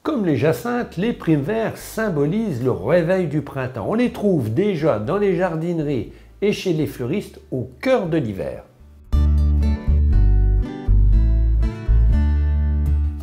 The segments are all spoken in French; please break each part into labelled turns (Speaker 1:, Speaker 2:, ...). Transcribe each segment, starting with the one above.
Speaker 1: Comme les jacinthes, les primes-verts symbolisent le réveil du printemps. On les trouve déjà dans les jardineries et chez les fleuristes au cœur de l'hiver.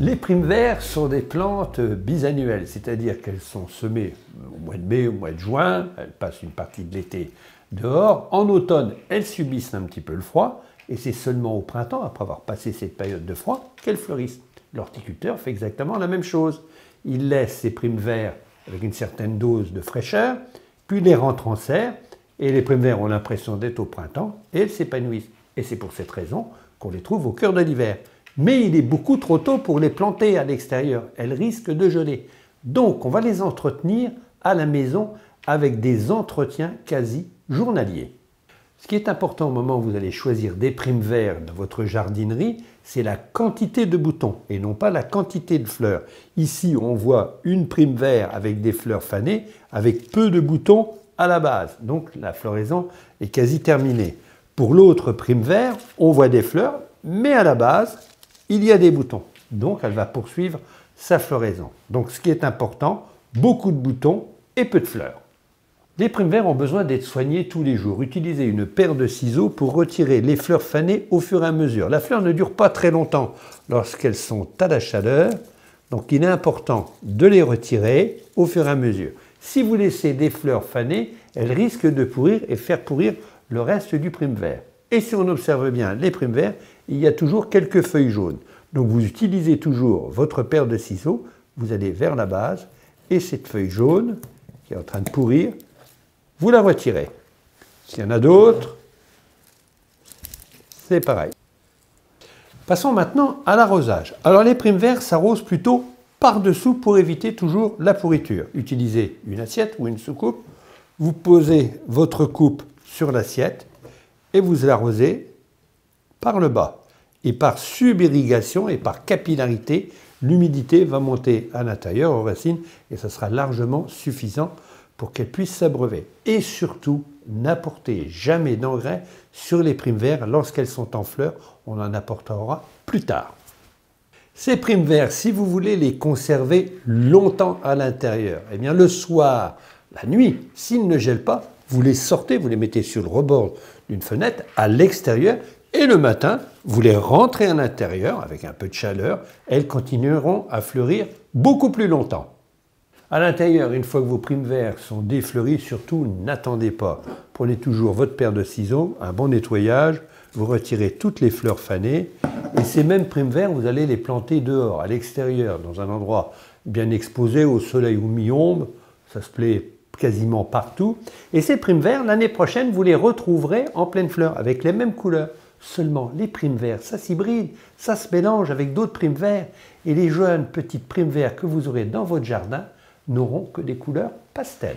Speaker 1: Les primes-verts sont des plantes bisannuelles, c'est-à-dire qu'elles sont semées au mois de mai, au mois de juin, elles passent une partie de l'été dehors. En automne, elles subissent un petit peu le froid et c'est seulement au printemps, après avoir passé cette période de froid, qu'elles fleurissent. L'horticulteur fait exactement la même chose. Il laisse ses primes-verts avec une certaine dose de fraîcheur, puis les rentre en serre, et les primes-verts ont l'impression d'être au printemps, et elles s'épanouissent. Et c'est pour cette raison qu'on les trouve au cœur de l'hiver. Mais il est beaucoup trop tôt pour les planter à l'extérieur. Elles risquent de geler. Donc on va les entretenir à la maison avec des entretiens quasi journaliers. Ce qui est important au moment où vous allez choisir des primes-verts dans votre jardinerie, c'est la quantité de boutons et non pas la quantité de fleurs. Ici, on voit une prime-vert avec des fleurs fanées, avec peu de boutons à la base. Donc la floraison est quasi terminée. Pour l'autre prime-vert, on voit des fleurs, mais à la base, il y a des boutons. Donc elle va poursuivre sa floraison. Donc ce qui est important, beaucoup de boutons et peu de fleurs. Les primes-verts ont besoin d'être soignés tous les jours. Utilisez une paire de ciseaux pour retirer les fleurs fanées au fur et à mesure. La fleur ne dure pas très longtemps lorsqu'elles sont à la chaleur, donc il est important de les retirer au fur et à mesure. Si vous laissez des fleurs fanées, elles risquent de pourrir et faire pourrir le reste du prime-vert. Et si on observe bien les primes-verts, il y a toujours quelques feuilles jaunes. Donc vous utilisez toujours votre paire de ciseaux, vous allez vers la base, et cette feuille jaune qui est en train de pourrir, vous la retirez. S'il y en a d'autres, c'est pareil. Passons maintenant à l'arrosage. Alors les primes-verts s'arrosent plutôt par-dessous pour éviter toujours la pourriture. Utilisez une assiette ou une soucoupe. Vous posez votre coupe sur l'assiette et vous l'arrosez par le bas. Et par subirrigation et par capillarité, l'humidité va monter à l'intérieur aux racines et ça sera largement suffisant pour qu'elles puissent s'abreuver. Et surtout, n'apportez jamais d'engrais sur les primes-verts lorsqu'elles sont en fleurs. On en apportera plus tard. Ces primes-verts, si vous voulez les conserver longtemps à l'intérieur, eh bien le soir, la nuit, s'ils ne gèlent pas, vous les sortez, vous les mettez sur le rebord d'une fenêtre à l'extérieur et le matin, vous les rentrez à l'intérieur avec un peu de chaleur. Elles continueront à fleurir beaucoup plus longtemps. À l'intérieur, une fois que vos primes-verts sont défleuris, surtout n'attendez pas. Prenez toujours votre paire de ciseaux, un bon nettoyage, vous retirez toutes les fleurs fanées et ces mêmes primes-verts, vous allez les planter dehors, à l'extérieur, dans un endroit bien exposé au soleil ou mi-ombre. Ça se plaît quasiment partout. Et ces primes-verts, l'année prochaine, vous les retrouverez en pleine fleur avec les mêmes couleurs. Seulement, les primes-verts, ça s'hybride, ça se mélange avec d'autres primes-verts et les jeunes petites primes-verts que vous aurez dans votre jardin n'auront que des couleurs pastel.